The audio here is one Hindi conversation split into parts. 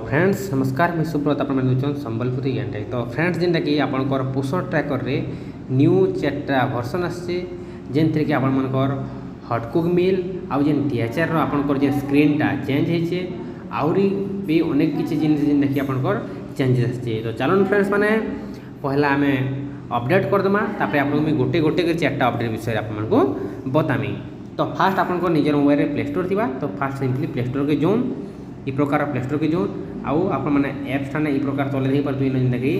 फ्रेंड्स नमस्कार मैं सुब्रत आप संबलपुरी ज्ञान टेक। तो फ्रेंड्स जेनटा कि आपंकर पोषण ट्रैकर रे न्यू 4टा वर्सन आसचे जेनथरे कि आपनकर हटकुक मिल आउ जेन टीएचआर आपनकर जे स्क्रीनटा चेंज होइछे आउरी भी अनेक किछि जिनिस जेनटा कि आपनकर चेंजेस आसचे। तो चलन फ्रेंड्स माने पहला आमे अपडेट कर दमा तापर आपन में गोटे गोटे कर 4टा अपडेट विषय आपनको बतामी। तो फास्ट आपनकर निजर मोबाइल रे प्ले स्टोर थिबा तो फास्ट सिंपली प्ले स्टोर के जोन ई प्रकार प्ले स्टोर के जोन आउ आपण मैंने एप्स ठाने ई प्रकार तले नहीं पारतु इन कि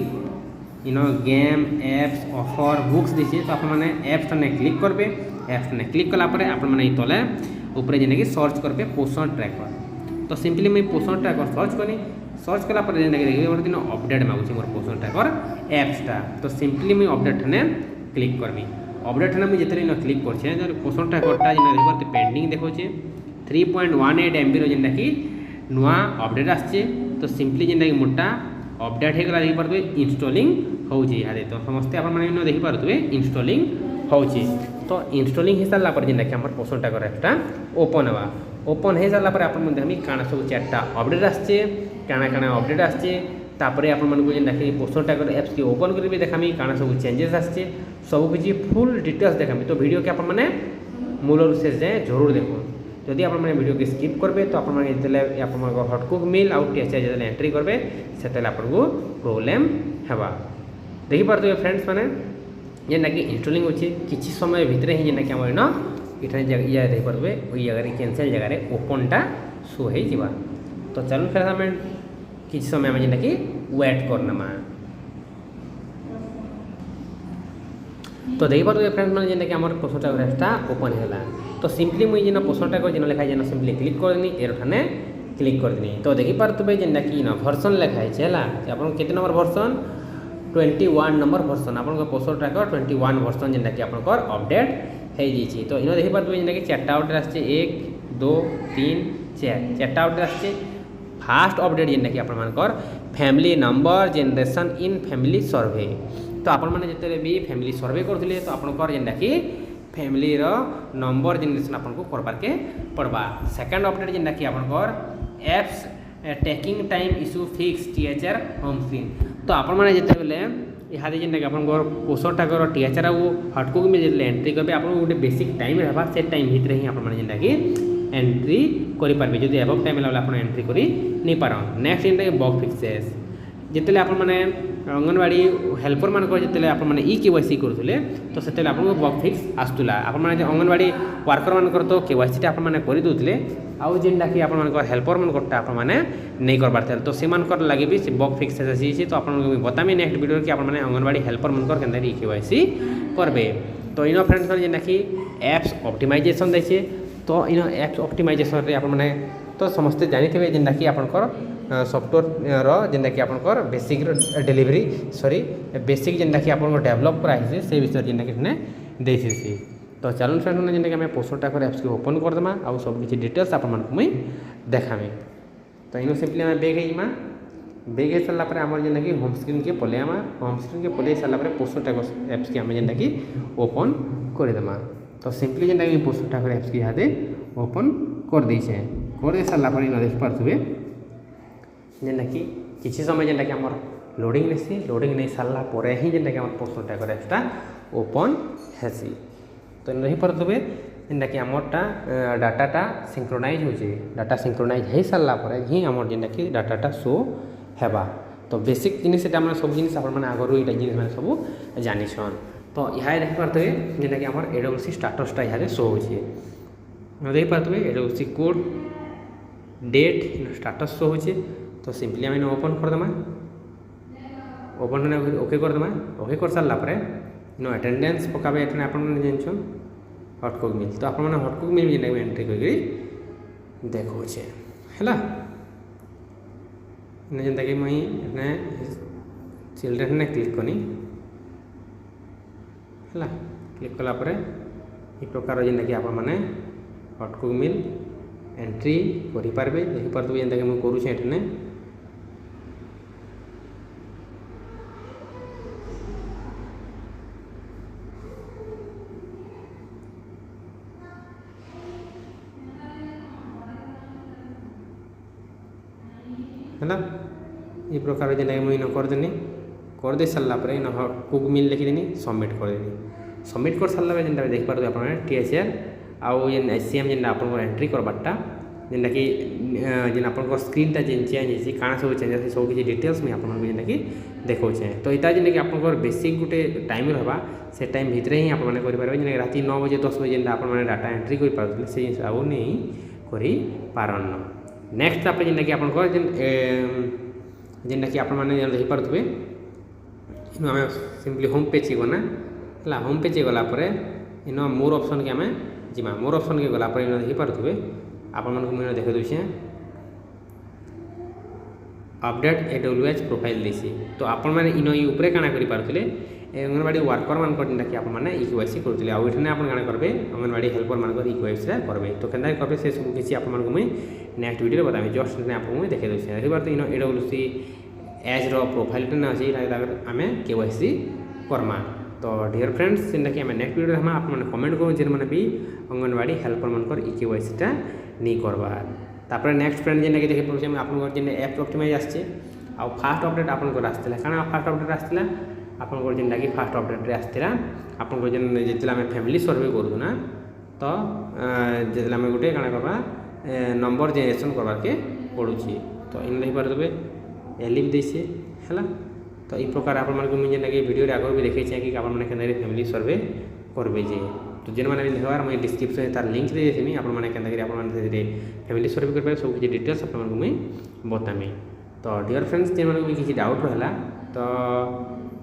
इन गेम एप्स ऑफर बुक्स देछे। तो आपण मैंने एप्स ठाने क्लिक करबे। एप्स ठाने क्लिक कला परे आपण मैंने तले ऊपर जेने कि सर्च करबे पोषण ट्रैकर। तो सिंपली मैं पोषण ट्रैकर सर्च करी। सर्च कला परे जेने कि देखबे गोटे दिन अपडेट मागुची मोर पोषण ट्रैकर एप्सटा। तो सिंपली मैं अपडेट ठाने क्लिक करबी। अपडेट ठाने मैं जेतरे इन क्लिक करछे जो पोषण ट्रैकरटा जेने देखबे पेंडिंग देखोचे 3.18 MB रो जेने कि नुआ अपडेट आसचे। तो सिंपली जेनटा कि मोटा अपडेट होगा देखी पारे इनस्टॉलिंग होउची यारे। तो समस्ते आप देखी पारे इनस्टॉलिंग होउची। तो इनस्टॉलिंग हो सारा पर जेनटा कि हमर पोषण ट्रैकर एप्सटा ओपन हवा। ओपन हो सारा पर आपन देखमी काना सब 4टा अपडेट आसचे काना काना अपडेट आसचे। तापरे आपन मानको जेनटा कि पोषण ट्रैकर एप्स की ओपन करबे देखामी काना सब चेंजेस आसचे सब किछि फुल डिटेल्स देखामी। तो वीडियो के आपन माने मूलर शेष जाए जरूर देखो। जदि आप वीडियो के स्किप करेंगे तो आप हटकुक मिल आउ टीएचआर जो एंट्री करेंगे से आपको प्रोब्लेम हेबा। देखी पारे फ्रेंड्स मैंने जेनटा कि इनस्टॉलिंग होची किछि समय भितर ही जेनटा कि आम इन इठाने देखी पारे वही जगह कैंसल जगह ओपनटा शो हो जावा। तो चलो फिर आम किछि समय जेनटा कि वेट करना। तो देखी पारे फ्रेंड्स मैंने जेनटा कि आम पोषण ट्रैकर एप्सटा ओपन है। तो सिंपली मुझे जेना पोषण ट्रैकर जेना लिखा है सिंपली क्लिक कर देनी एरो ठाने क्लिक कर देनी। तो देखी पारे जेनटा कि वर्सन लिखा है आप केते नंबर वर्सन 21 नंबर वर्सन आप पोषण ट्रैकर 21 वर्सन जेनटा कि आप अपडेट हो जाइए। तो इन देखी पारे जेनटा कि 4टा अपडेट आसचे 1 2 3 4टा अपडेट आसचे। फास्ट अपडेट जेनटा कि आपनकर family number generation in family survey. तो आपण मैंने जिते भी फैमिली सर्वे करते तो आपनकर जेनटा कि फैमिली रो नंबर जनरेशन आपको करबार के पड़वा। सेकंड अपडेट जेनटा कि आपनकर apps taking time issue fix THR home screen. तो आपण मैंने जिते बेले यहाँ जेनटा कि आपनकर पोषण ट्रैकर टीएचआर वो हटकुक में जिते एंट्री करेंगे आप गोटे बेसिक टाइम रहा से टाइम भितर ही आप जेनटा कि एंट्री करेंगे। जब एबव टाइम है आप एंट्री करी नहीं पार। नेक्स्ट जेनटा कि बग फिक्सेस जिते आप अंगनवाड़ी हेल्पर मान जिते आप केवाईसी करुले तो से आपको बग फिक्स आसूला। आप अंगनवाड़ी वर्कर मान तो केवाईसी आप करदे आउ जेनटा कि आप हेल्पर मानकटा आप नहीं करबार थे। तो से लगे भी से बग फिक्स आसी। तो आप बतामी नेक्स्ट वीडियो कि आप अंगनवाड़ी हेल्पर मानकर के केवाईसी करबे। तो इन फ्रेंड्स जेनटा कि एप्स ऑप्टिमाइजेशन देछे। तो इन एप्स ऑप्टिमाइजेशन रे आप तो समस्ते जानी थे जेनटा कि आपनकर सॉफ्टवेयर जेनटा कि आपनकर बेसिक डिलीवरी सॉरी बेसिक जेनटा कि आपन डेवलप कराइसे से विषय जेनटा कि देसी। तो चलो फ्रेंड्स जेनटा कि आम पोषण ट्रैकर एप्स को ओपन करदेमा आउ सब किछि डिटेल्स आप मुझे देखामी। तो इन सिंपली आम बैग होमा बैग हो सारा पर आम जेनटा कि होम स्क्रीन के पलैमा होम स्क्रीन के पलै सारा पर पोषण ट्रैकर एप्स की आम जेनटा कि ओपन करदेमा। तो सिंपली जेनटा कि पोषण ट्रैकर एप्स की यहाँ ओपन कर देछे कर सारा पर इन देख पारे जेनटा कि किसी समय जेनटा कि आमर लोडिंग नेसी लोडिंग नहीं सारा पर ही जेनटा कि आम पोषण ट्रैकर एप्सटा ओपन हेसी। तो नहीं पारे जेनटा कि आमरटा डाटाटा सिंक्रोनाइज होचे डाटा सिंक्रोनाइज हो सारा पर ही आमर जेनटा कि डाटाटा शो हेबा। तो बेसिक जिनिस मैंने सब जिनिस आप आगु ये जिनिस मैंने सब जानिछन। तो यहाँ देख पारे जेनटा कि आमर एडब्ल्यूसी स्टाटसटा यहाँ शो होचे देख पारे एडब्ल्यूसी कोड डेट स्टाटस शो होचे। तो सिंपली आम ओपन करदेमा ओपन ओके करदेमा ओके कर सारा पर नो अटेंडेंस पकाबे एठने आप जानछन हटकुक मिल। तो आप हटकुक मिल जेनटा एंट्री करके देखोचे है जेनटा कि मुई चिल्ड्रेन ने क्लिक कनी है क्लिक कला पर ई प्रकार जेनटा कि आप हटकुक मिल एंट्री करि पारबे। देखि पारबे जेनटा कि मुई करूछे एठने है है ये प्रकार जेनटा मुझे इन करदेनी करदे सारा इन कुक मिल लिखिदेनी सबमिट करदेनी सबमिट कर सारा जेनटा देखिपारे आप THR आउ जेन SCM जेनटा आप एंट्री करवाटा जेनटा कि जेन आप स्क्रीनटा जेन चेंज होती काଣା सब चेंज होती सब किसी डिटेल्स मुझे आपको जेनटा कि देखौचे तो यहाँ जेनटा कि आप बेसिक गोटे टाइम रहा से टाइम भितर ही आपने करेंगे जेन राति 9 बजे 10 बजे जेनटा आप डाटा एंट्री कर पारे से जिन आउ नहीं कर नेक्स्ट आप जेनटा कि आप जेनटा कि आप देखिपे इन आम सिंपली होम पेज की गना है होम पेज गलापर इन मोर ऑप्शन के आम जीमा मोर ऑप्शन के गलापर इन देखिपे आपण मुझे देखे दूचे अपडेट AWS प्रोफाइल देसी तो आपण मैंने इन ऊपर काଣା करि पारुथिले अंगनवाड़ी वर्कर मान जेनटा कि आपण मैंने EKYC करुथिले आउ एठने आपण काଣା करबे अंगनवाड़ी हेल्पर मान EKYC रे करबे तो केनता करबे से सब किसी आपण मानक मुई नेक्स्ट वीडियो बताबे जस्ट ने आपण मुई देखे दूचे देखि बार इन AWS एज रो प्रोफाइल टे ना अछि आमे KYC करमा तो डियर फ्रेंड्स जेनटा कि आमे नेक्स्ट वीडियो हम आप माने कमेंट करू जेन माने भी अंगनवाड़ी हेल्पर मानकर EKYC टा नहीं करवा तापर नेक्स्ट फ्रेंड जेनटा कि देखि पड़ुछे आपण जेन ऐप ऑप्टिमाइज आछे आ फास्ट अपडेट आपण को आस्थिला काना फास्ट अपडेट आस्थिला आपण को जेनटा कि फास्ट अपडेट रे आस्थिला आपण को जेन जेतला में फैमिली सर्वे करू ना तो जेतला में गुटे काना करबा नंबर जनरेशन करबा के पड़ुछि तो इन नहीं पर देबे एलिव देसे हैला तो ई प्रकार आपण मन को मुझे जेनटा वीडियो रे आगर भी देखै छै कि आपण माने केनरे फैमिली सर्वे करबे जे तो जेन मैंने देखबार मुझे डिस्क्रिप्शन तार लिंक दे देमी आपण माने केनता करी आपण माने फैमिली सर्वे कर पारे सब किसी डिटेल्स आपण मानक मुई बतामी तो डियर फ्रेंड्स जेन मानक भी किसी डाउट रहला तो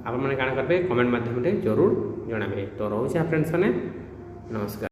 आपण माने काना करबे कमेंट माध्यम रे जरूर जणाबे तो रहउछि फ्रेंड्स माने नमस्कार।